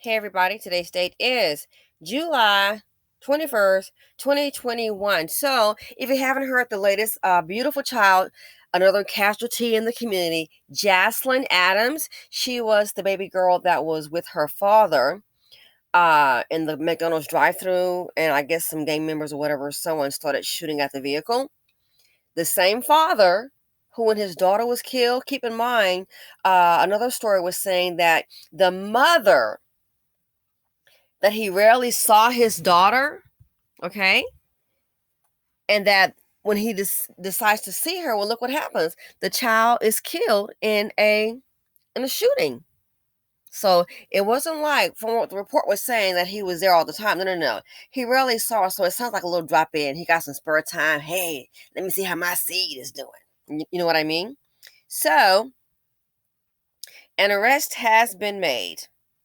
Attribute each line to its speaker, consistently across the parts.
Speaker 1: Hey everybody, today's date is July 21st, 2021. So, if you haven't heard the latest beautiful child, another casualty in the community, Jaslyn Adams, she was the baby girl that was with her father in the McDonald's drive-thru, and I guess some gang members or whatever, someone started shooting at the vehicle. The same father who, when his daughter was killed, keep in mind, another story was saying that the mother that he rarely saw his daughter, okay? And that when he decides to see her, well, look what happens. The child is killed in a shooting. So it wasn't like, from what the report was saying, that he was there all the time. No, no, no. He rarely saw her, so it sounds like a little drop in. He got some spare time. Hey, let me see how my seed is doing. You know what I mean? So an arrest has been made.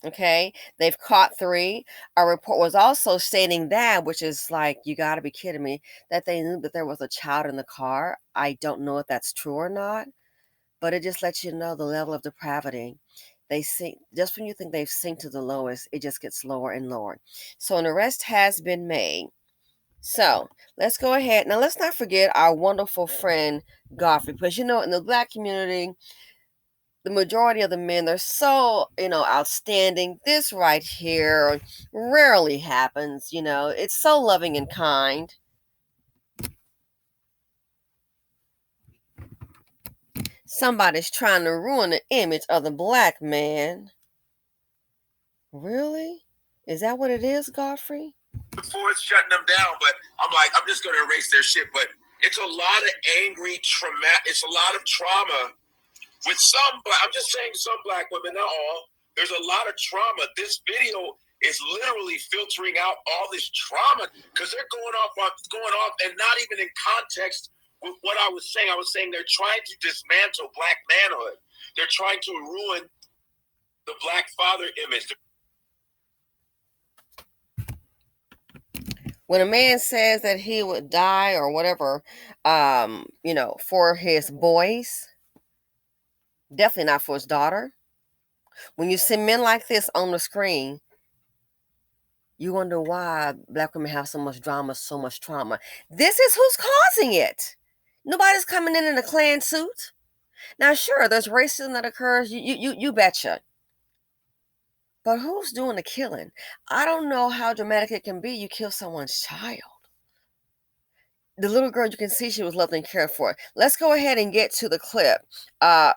Speaker 1: Okay, they've caught three. A report was also stating that, which is like, you got to be kidding me, that they knew that there was a child in the car. I don't know if that's true or not, but it just lets you know the level of depravity. They sink, just when you think they've sunk to the lowest, it just gets lower and lower. So an arrest has been made. So let's go ahead. Now, let's not forget our wonderful friend Godfrey, because in the Black community, the majority of the men, they're so, outstanding. This right here rarely happens. It's so loving and kind. Somebody's trying to ruin the image of the Black man. Really? Is that what it is, Godfrey?
Speaker 2: Before it's shutting them down, but I'm just going to erase their shit. But it's a lot of angry trauma. It's a lot of trauma with some. I'm just saying some Black women, not all. There's a lot of trauma. This video is literally filtering out all this trauma because they're going off, and not even in context with what I was saying. I was saying they're trying to dismantle Black manhood. They're trying to ruin the Black father image.
Speaker 1: When a man says that he would die or whatever, for his boys, definitely not for his daughter. When you see men like this on the screen, you wonder why Black women have so much drama, so much trauma. This is who's causing it. Nobody's coming in a Klan suit. Now, sure, there's racism that occurs. You betcha. But who's doing the killing? I don't know how dramatic it can be. You kill someone's child. The little girl, you can see she was loved and cared for. Let's go ahead and get to the clip.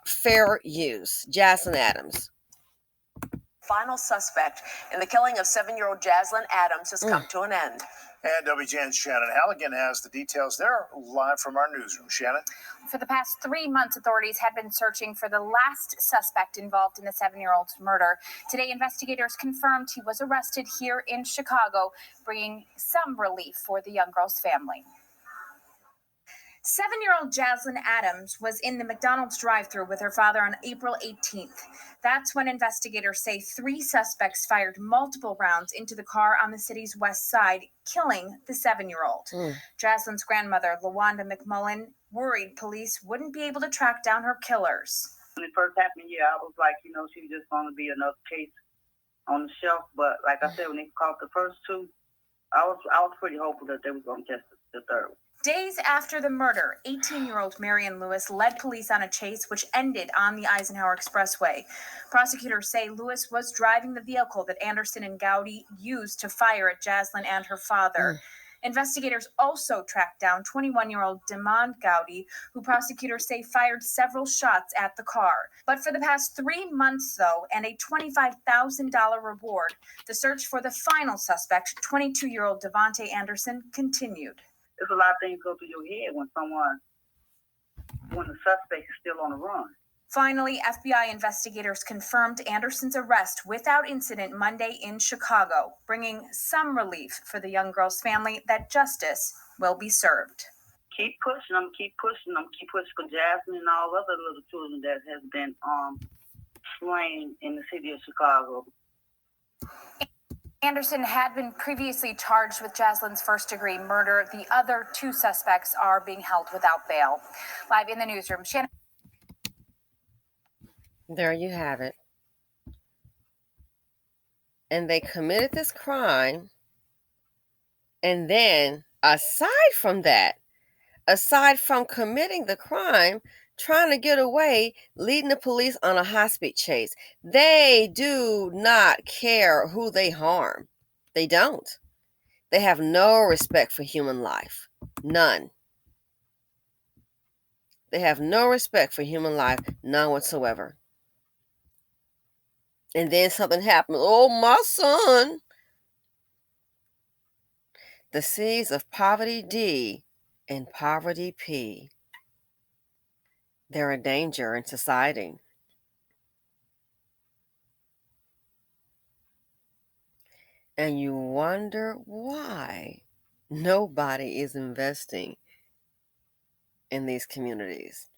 Speaker 1: Fair use. Jaslyn Adams.
Speaker 3: Final suspect in the killing of 7-year-old Jaslyn Adams has come to an end.
Speaker 4: And WGN's Shannon Halligan has the details there live from our newsroom. Shannon?
Speaker 5: For the past 3 months, authorities had been searching for the last suspect involved in the 7-year-old's murder. Today, investigators confirmed he was arrested here in Chicago, bringing some relief for the young girl's family. 7-year-old Jaslyn Adams was in the McDonald's drive-thru with her father on April 18th. That's when investigators say 3 suspects fired multiple rounds into the car on the city's west side, killing the 7-year-old. Jaslyn's grandmother, LaWanda McMullen, worried police wouldn't be able to track down her killers.
Speaker 6: When it first happened, I was like, she was just going to be another case on the shelf. But like I said, when they caught the first 2, I was pretty hopeful that they were going to catch the third one.
Speaker 5: Days after the murder, 18-year-old Marion Lewis led police on a chase which ended on the Eisenhower Expressway. Prosecutors say Lewis was driving the vehicle that Anderson and Gowdy used to fire at Jaslyn and her father. Investigators also tracked down 21-year-old Demond Gowdy, who prosecutors say fired several shots at the car. But for the past 3 months, though, and a $25,000 reward, the search for the final suspect, 22-year-old Devontae Anderson, continued.
Speaker 6: There's a lot of things go through your head when the suspect is still on the run.
Speaker 5: Finally, FBI investigators confirmed Anderson's arrest without incident Monday in Chicago, bringing some relief for the young girl's family that justice will be served.
Speaker 6: Keep pushing them, keep for Jaslyn and all other little children that has been slain in the city of Chicago.
Speaker 5: Anderson had been previously charged with Jaslyn's first-degree murder. The other 2 suspects are being held without bail. Live in the newsroom, Shannon.
Speaker 1: There you have it. and they committed this crime, and then aside from committing the crime, trying to get away, leading the police on a high-speed chase. They do not care who they harm. They don't. They have no respect for human life. None. They have no respect for human life, none whatsoever. And then something happens. Oh, my son. The seeds of poverty D and poverty P. They're a danger in society. And you wonder why nobody is investing in these communities.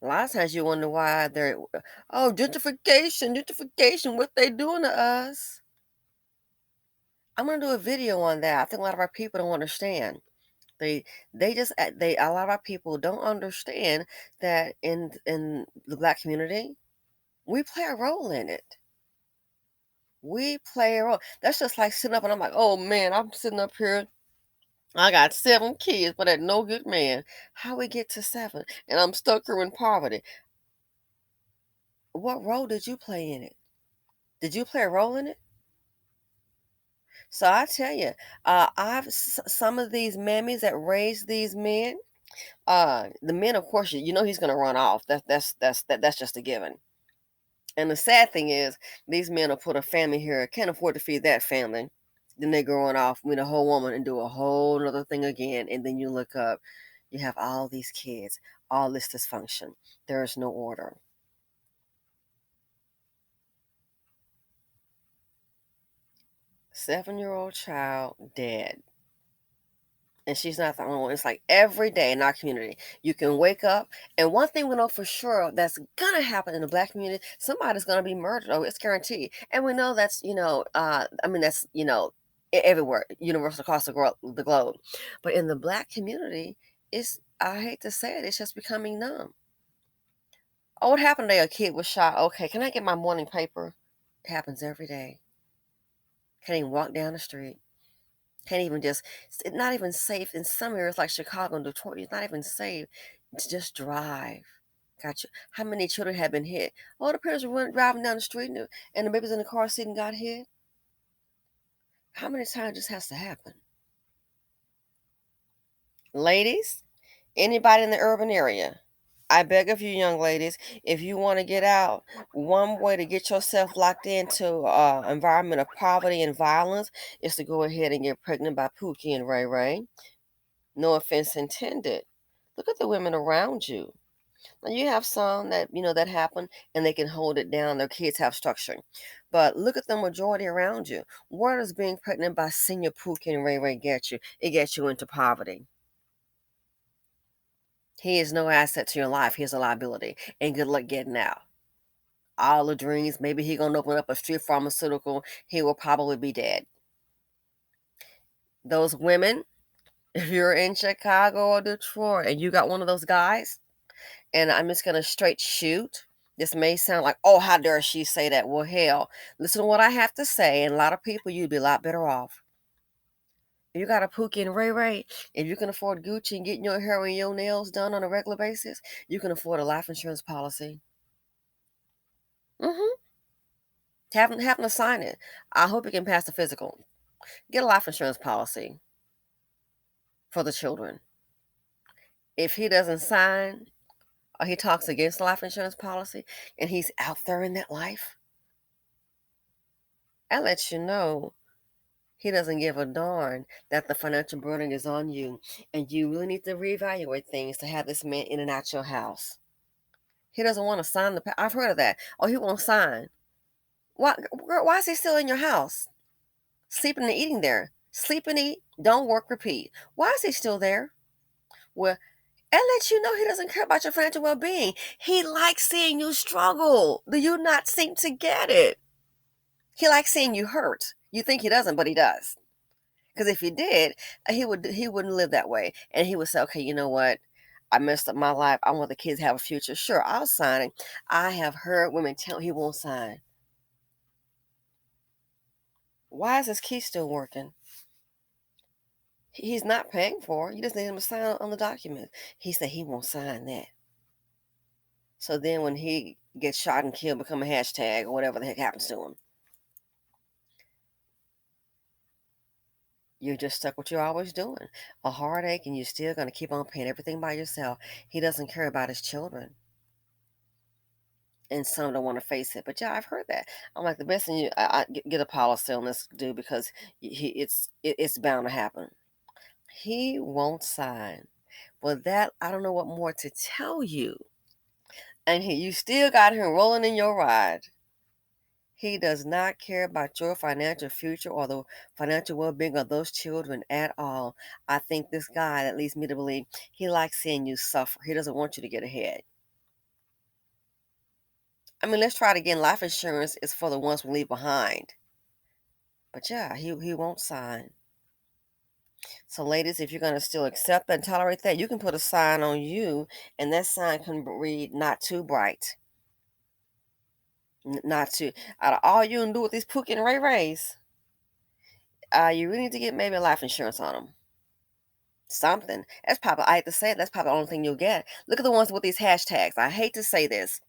Speaker 1: A lot of times you wonder why they're, oh, gentrification, what they doing to us. I'm going to do a video on that. I think a lot of our people don't understand. A lot of our people don't understand that in the Black community, we play a role in it. We play a role. That's just like sitting up and I'm like, oh man, I'm sitting up here. I got 7 kids, but at no good man. How we get to 7? And I'm stuck here in poverty. What role did you play in it? Did you play a role in it? So I tell you, some of these mammies that raise these men. The men, of course, you know he's going to run off. That's just a given. And the sad thing is, these men will put a family here, can't afford to feed that family. Then they go on off, meet a whole woman, and do a whole other thing again. And then you look up, you have all these kids, all this dysfunction. There is no order. Seven-year-old child dead. And she's not the only one. It's like every day in our community, you can wake up, and one thing we know for sure that's gonna happen in the Black community: somebody's gonna be murdered. Oh, it's guaranteed. And we know that's that's everywhere, universal across the globe. But in the Black community, I hate to say it, it's just becoming numb. Oh, what happened today? A kid was shot. Okay, can I get my morning paper? It happens every day. Can't even walk down the street. Can't even just, it's not even safe in some areas like Chicago and Detroit. It's not even safe to just drive. Got you. How many children have been hit? Oh, the parents were driving down the street and the babies in the car seat and got hit. How many times this has to happen? Ladies, anybody in the urban area, I beg of you, young ladies, if you want to get out, one way to get yourself locked into an environment of poverty and violence is to go ahead and get pregnant by Pookie and Ray Ray. No offense intended. Look at the women around you. Now you have some that happen and they can hold it down. Their kids have structure. But look at the majority around you. Where does being pregnant by Senior Pookie and Ray Ray get you? It gets you into poverty. He is no asset to your life. He is a liability. And good luck getting out. All the dreams, maybe he gonna open up a street pharmaceutical. He will probably be dead. Those women, if you're in Chicago or Detroit and you got one of those guys, and I'm just going to straight shoot. This may sound like, oh, how dare she say that? Well, hell, listen to what I have to say, and a lot of people, you'd be a lot better off. If you got a Pookie and Ray Ray, if you can afford Gucci and getting your hair and your nails done on a regular basis, you can afford a life insurance policy. Having to sign it. I hope you can pass the physical. Get a life insurance policy for the children. If he doesn't sign or he talks against life insurance policy and he's out there in that life, that lets you know he doesn't give a darn that the financial burden is on you, and you really need to reevaluate things to have this man in and out your house. He doesn't want to sign I've heard of that. Oh, he won't sign. Why is he still in your house? Sleeping and eating there. Sleep and eat, don't work, repeat. Why is he still there? Well, that lets you know he doesn't care about your financial well-being. He likes seeing you struggle. Do you not seem to get it? He likes seeing you hurt. You think he doesn't, but he does. Because if he did, he wouldn't live that way. And he would say, okay, you know what? I messed up my life. I want the kids to have a future. Sure, I'll sign it. I have heard women tell he won't sign. Why is his key still working? He's not paying for it. You just need him to sign on the document. He said he won't sign that. So then when he gets shot and killed, become a hashtag or whatever the heck happens to him. You're just stuck with what you're always doing. A heartache, and you're still going to keep on paying everything by yourself. He doesn't care about his children. And some don't want to face it. But yeah, I've heard that. I'm like, the best thing I get a policy on this dude, because it's bound to happen. He won't sign. Well, that, I don't know what more to tell you. And you still got him rolling in your ride. He does not care about your financial future or the financial well-being of those children at all. I think this guy, that leads me to believe, he likes seeing you suffer. He doesn't want you to get ahead. I mean, let's try it again. Life insurance is for the ones we leave behind. But yeah, he won't sign. So ladies, if you're going to still accept and tolerate that, you can put a sign on you, and that sign can read, "Not too bright." Not too. Out of all you can do with these Pookie and Ray Rays, you really need to get maybe life insurance on them. Something. That's probably, I hate to say it, that's probably the only thing you'll get. Look at the ones with these hashtags. I hate to say this.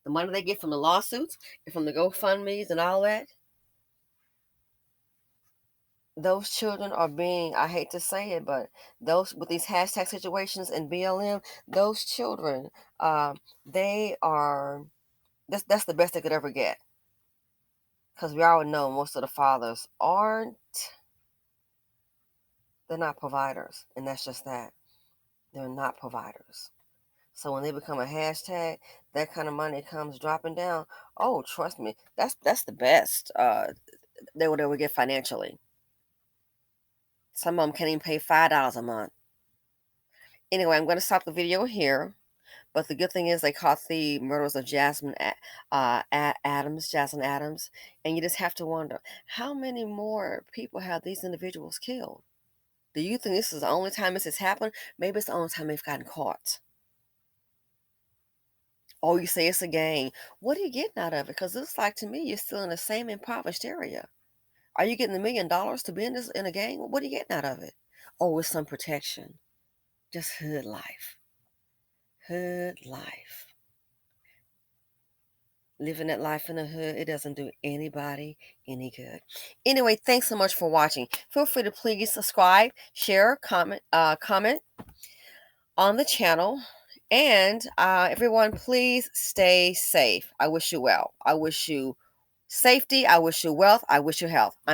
Speaker 1: The money they get from the lawsuits and from the GoFundMe's and all that, those children are being, I hate to say it, but those with these hashtag situations and BLM, those children, they are, that's the best they could ever get. Because we already know most of the fathers they're not providers. And that's just that. They're not providers. So when they become a hashtag, that kind of money comes dropping down. Oh, trust me, that's the best they would get financially. Some of them can't even pay $5 a month. Anyway, I'm going to stop the video here. But the good thing is they caught the murderers of Jaslyn Adams. And you just have to wonder, how many more people have these individuals killed? Do you think this is the only time this has happened? Maybe it's the only time they've gotten caught. Oh, you say it's a gang. What are you getting out of it? Because it looks like to me you're still in the same impoverished area. Are you getting $1 million to be in a gang? What are you getting out of it? Oh, with some protection. Just hood life. Hood life. Living that life in the hood, it doesn't do anybody any good. Anyway, thanks so much for watching. Feel free to please subscribe, share, comment on the channel. And everyone, please stay safe. I wish you well. I wish you safety. I wish you wealth. I wish you health.